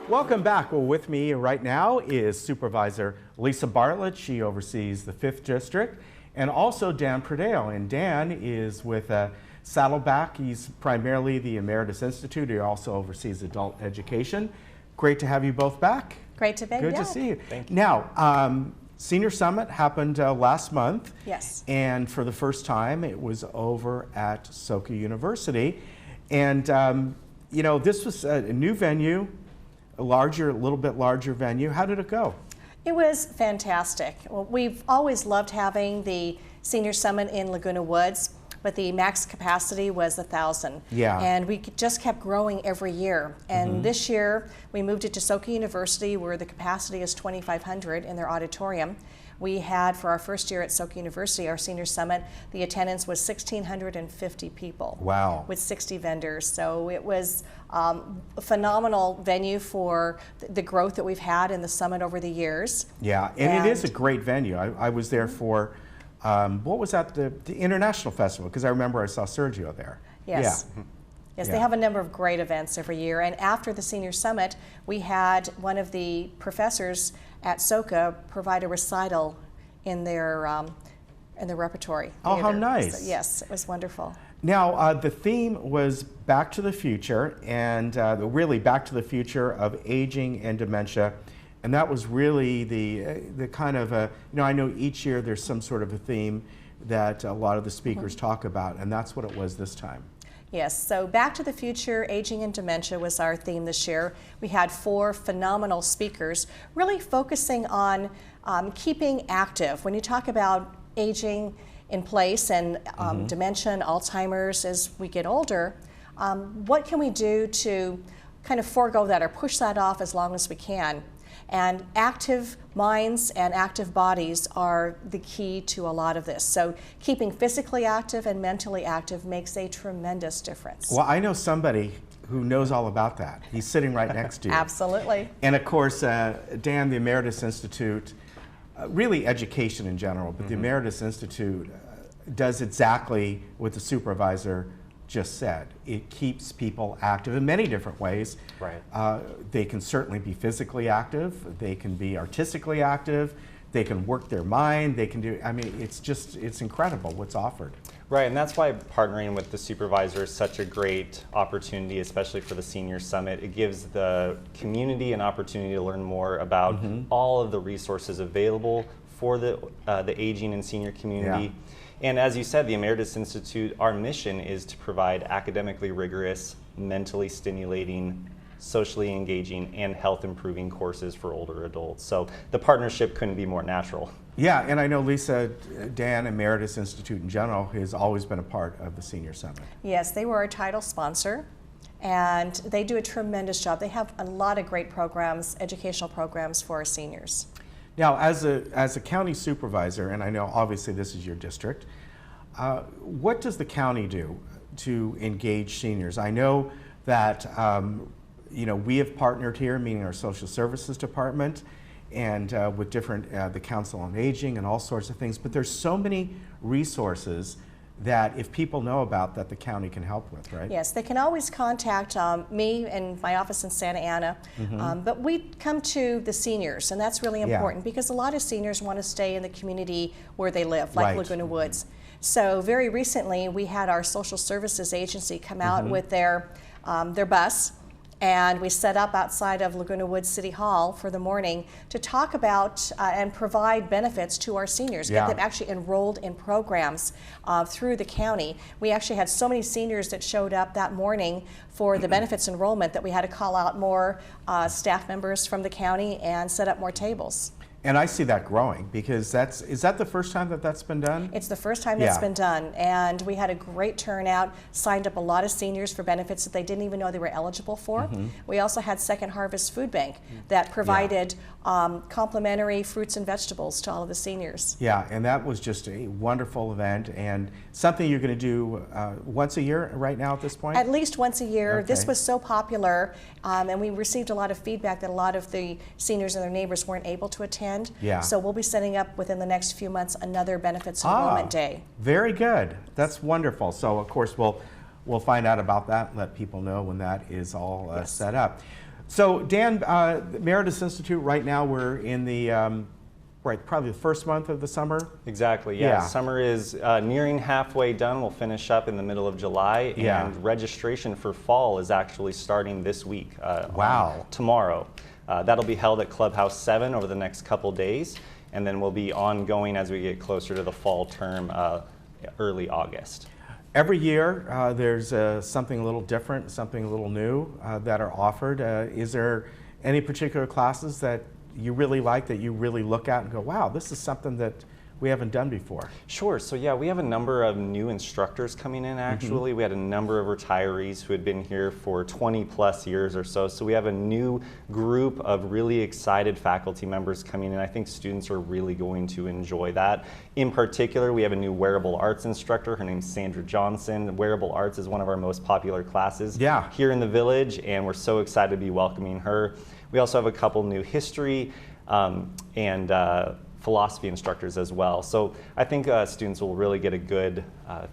Welcome back. Well, with me right now is Supervisor Lisa Bartlett. She oversees the 5th District, and also Dan Pradale. And Dan is with Saddleback. He's primarily the Meredith Institute. He also oversees adult education. Great to have you both back. Great to be Good back. to see you. Thank you. Now, Senior Summit happened last month. Yes. And for the first time, it was over at Soka University. And, you know, this was a new venue, a little bit larger venue. How did it go? It was fantastic. Well, we've always loved having the Senior Summit in Laguna Woods, but the max capacity was 1,000. Yeah. And we just kept growing every year. And this year, we moved it to Soka University, where the capacity is 2,500 in their auditorium. We had, for our first year at Soka University, our Senior Summit, the attendance was 1,650 people. Wow. With 60 vendors. So it was a phenomenal venue for the growth that we've had in the summit over the years. Yeah, and it is a great venue. I was there for, what was that, the International Festival, because I remember I saw Sergio there. Yes. Yeah. Yes, Yeah. they have a number of great events every year. And after the Senior Summit, we had one of the professors at Soka provide a recital in their repertory. Oh, how theater. nice. So, yes, it was wonderful. Now, the theme was Back to the Future, and really Back to the Future of Aging and Dementia. And that was really the kind of, you know, I know each year there's some sort of a theme that a lot of the speakers talk about, and that's what it was this time. Yes, so Back to the Future, Aging and Dementia was our theme this year. We had 4 phenomenal speakers really focusing on keeping active. When you talk about aging in place and dementia and Alzheimer's as we get older, what can we do to kind of forego that or push that off as long as we can? And active minds and active bodies are the key to a lot of this. So keeping physically active and mentally active makes a tremendous difference. Well, I know somebody who knows all about that. He's sitting right next to you. Absolutely. And of course, Dan, the Emeritus Institute, really education in general, but the Emeritus Institute does exactly what the supervisor just said. It keeps people active in many different ways. Right. They can certainly be physically active, they can be artistically active, they can work their mind, they can do, I mean, it's incredible what's offered. Right, and that's why partnering with the supervisor is such a great opportunity, especially for the Senior Summit. It gives the community an opportunity to learn more about all of the resources available for the aging and senior community. Yeah. And as you said, the Emeritus Institute, our mission is to provide academically rigorous, mentally stimulating, socially engaging, and health improving courses for older adults. So the partnership couldn't be more natural. Yeah, and I know Lisa, Dan, Emeritus Institute in general has always been a part of the Senior Summit. Yes, they were our title sponsor, and they do a tremendous job. They have a lot of great programs, educational programs for our seniors. Now, as a county supervisor, and I know obviously this is your district, what does the county do to engage seniors? I know that you know, we have partnered here, meaning our social services department, and with different the Council on Aging and all sorts of things. But there's so many resources that if people know about that the county can help with, right? Yes, they can always contact me and my office in Santa Ana, but we come to the seniors, and that's really important because a lot of seniors want to stay in the community where they live, like Laguna Woods. So very recently we had our social services agency come out with their bus, and we set up outside of Laguna Woods City Hall for the morning to talk about and provide benefits to our seniors, get them actually enrolled in programs through the county. We actually had so many seniors that showed up that morning for the benefits enrollment that we had to call out more staff members from the county and set up more tables. And I see that growing because is that the first time that that's been done? It's the first time that's been done, and we had a great turnout, signed up a lot of seniors for benefits that they didn't even know they were eligible for. We also had Second Harvest Food Bank that provided complimentary fruits and vegetables to all of the seniors. Yeah, and that was just a wonderful event and something you're going to do once a year right now at this point? At least once a year. Okay. This was so popular, and we received a lot of feedback that a lot of the seniors and their neighbors weren't able to attend. Yeah. So we'll be setting up within the next few months another benefits enrollment day. Very good. That's wonderful. So of course we'll find out about that and let people know when that is all set up. So Dan, Meredith Institute, right now we're in the, probably the first month of the summer? Exactly, yeah. Summer is nearing halfway done. We'll finish up in the middle of July. And registration for fall is actually starting this week. Tomorrow. That'll be held at Clubhouse 7 over the next couple days. And then we'll be ongoing as we get closer to the fall term, early August. Every year there's something a little different, something a little new that are offered. Is there any particular classes that you really like, that you really look at and go, wow, this is something that we haven't done before? Sure. So yeah, we have a number of new instructors coming in actually. We had a number of retirees who had been here for 20 plus years or so. So we have a new group of really excited faculty members coming in. I think students are really going to enjoy that. In particular, we have a new wearable arts instructor. Her name's Sandra Johnson. Wearable arts is one of our most popular classes here in the village, and we're so excited to be welcoming her. We also have a couple new history and philosophy instructors as well. So I think students will really get a good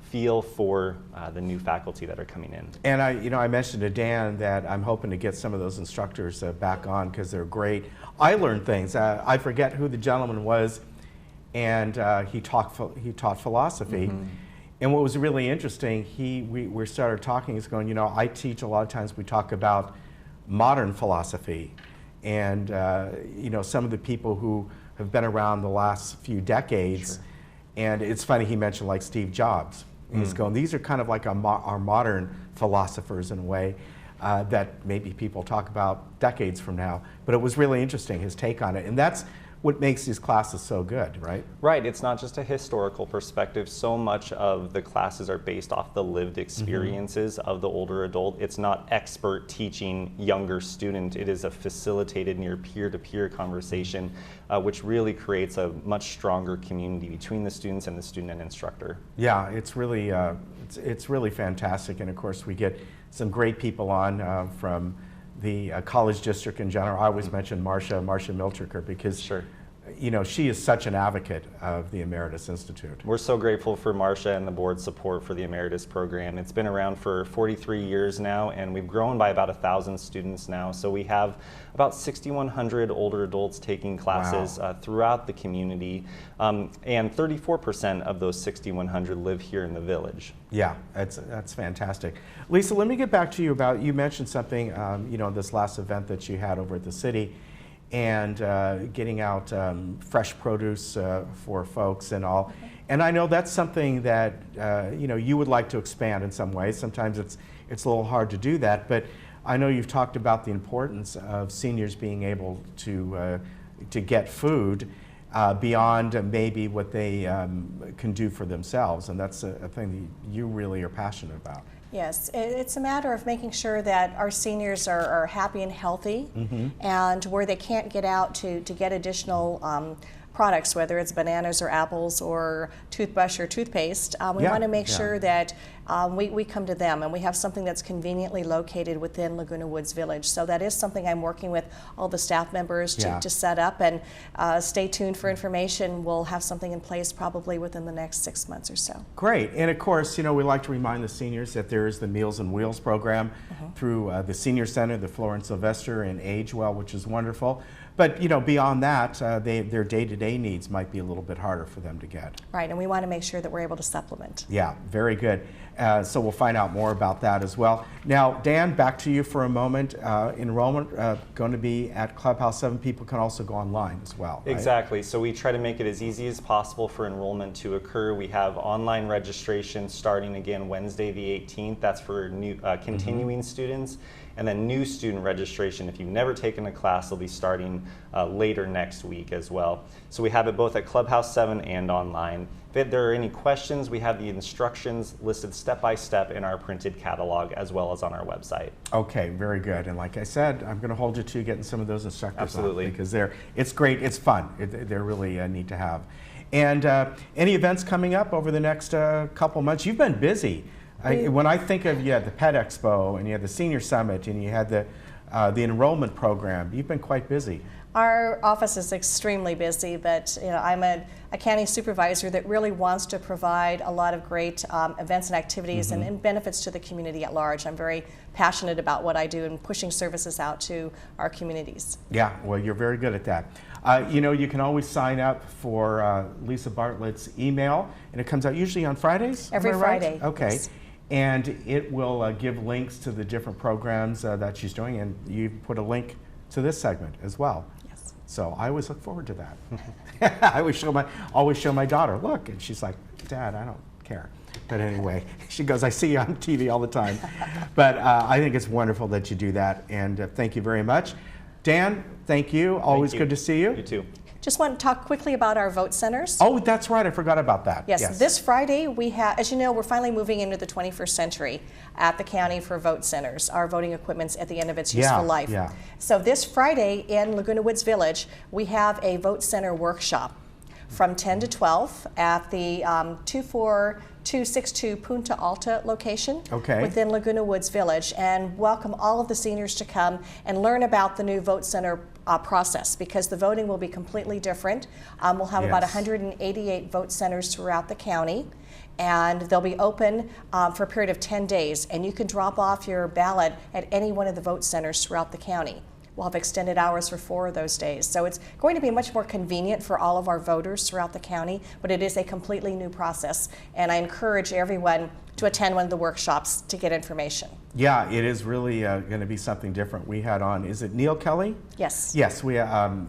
feel for the new faculty that are coming in. And I mentioned to Dan that I'm hoping to get some of those instructors back on because they're great. I learned things. I forget who the gentleman was, and he taught philosophy. And what was really interesting, we started talking. He's going, I teach a lot of times. We talk about modern philosophy, and some of the people who have been around the last few decades. And it's funny, he mentioned like Steve Jobs. He's going, these are kind of like our modern philosophers in a way that maybe people talk about decades from now. But it was really interesting, his take on it. And that's what makes these classes so good, right? Right, it's not just a historical perspective. So much of the classes are based off the lived experiences of the older adult. It's not expert teaching younger student. It is a facilitated near peer-to-peer conversation, which really creates a much stronger community between the students and the student and instructor. Yeah, it's really fantastic. And of course, we get some great people on from the college district in general. I always mention Marcia Miltricker because she is such an advocate of the Emeritus Institute. We're so grateful for Marcia and the board's support for the Emeritus program. It's been around for 43 years now, and we've grown by about 1,000 students now. So we have about 6,100 older adults taking classes throughout the community, and 34% of those 6,100 live here in the village. Yeah, that's fantastic. Lisa, let me get back to you about, you mentioned something, this last event that you had over at the city, and getting out fresh produce for folks and all. And I know that's something that you would like to expand in some ways. Sometimes it's a little hard to do that, but I know you've talked about the importance of seniors being able to get food beyond maybe what they can do for themselves, and that's a thing that you really are passionate about. Yes, it's a matter of making sure that our seniors are happy and healthy, and where they can't get out to get additional products, whether it's bananas or apples or toothbrush or toothpaste. We want to make sure that we come to them, and we have something that's conveniently located within Laguna Woods Village. So that is something I'm working with all the staff members to set up, and stay tuned for information. We'll have something in place probably within the next 6 months or so. Great. And of course, we like to remind the seniors that there is the Meals and Wheels program through the Senior Center, the Florence Sylvester, and Age Well, which is wonderful. But beyond that, their day-to-day needs might be a little bit harder for them to get. Right, and we want to make sure that we're able to supplement. Yeah, very good. So we'll find out more about that as well. Now, Dan, back to you for a moment. Enrollment going to be at Clubhouse 7. People can also go online as well, right? Exactly. So we try to make it as easy as possible for enrollment to occur. We have online registration starting again Wednesday the 18th. That's for new continuing students. And then new student registration, if you've never taken a class, will be starting later next week as well. So we have it both at Clubhouse 7 and online. If there are any questions, we have the instructions listed step by step in our printed catalog as well as on our website. Okay, very good. And like I said, I'm going to hold you to getting some of those instructors. Absolutely. On because it's great, it's fun. They're really neat to have. And any events coming up over the next couple months? You've been busy. When I think of, you had the Pet Expo, and you had the Senior Summit, and you had the enrollment program, you've been quite busy. Our office is extremely busy, but I'm a county supervisor that really wants to provide a lot of great events and activities and benefits to the community at large. I'm very passionate about what I do and pushing services out to our communities. Yeah, well, you're very good at that. You can always sign up for Lisa Bartlett's email, and it comes out usually on Fridays? Every Am I right? Friday. Okay. Yes. And it will give links to the different programs that she's doing, and you put a link to this segment as well. Yes. So I always look forward to that. I always show my daughter, look, and she's like, Dad, I don't care. But anyway, she goes, I see you on TV all the time. But I think it's wonderful that you do that, and thank you very much. Dan, thank you. Always good to see you. You too. Just want to talk quickly about our vote centers. Oh, that's right. I forgot about that. Yes, this Friday we have, as you know, we're finally moving into the 21st century at the county for vote centers. Our voting equipment's at the end of its useful life. Yeah. So this Friday in Laguna Woods Village, we have a vote center workshop from 10 to 12 at the 24262 Punta Alta location within Laguna Woods Village, and welcome all of the seniors to come and learn about the new vote center process, because the voting will be completely different. We'll have about 188 vote centers throughout the county, and they'll be open for a period of 10 days, and you can drop off your ballot at any one of the vote centers throughout the county. We'll have extended hours for 4 of those days. So it's going to be much more convenient for all of our voters throughout the county, but it is a completely new process, and I encourage everyone to attend one of the workshops to get information. Yeah, it is really going to be something different. We had on, is it Neil Kelly? Yes. Yes,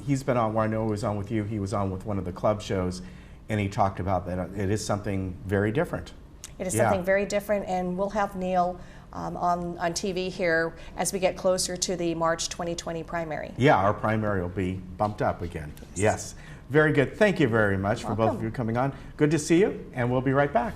he's been on, well, I know he was on with you, he was on with one of the club shows, and he talked about that it is something very different. It is something very different, and we'll have Neil on TV here as we get closer to the March 2020 primary. Yeah, our primary will be bumped up again. Yes. Very good. Thank you very much for both of you coming on. Good to see you, and we'll be right back.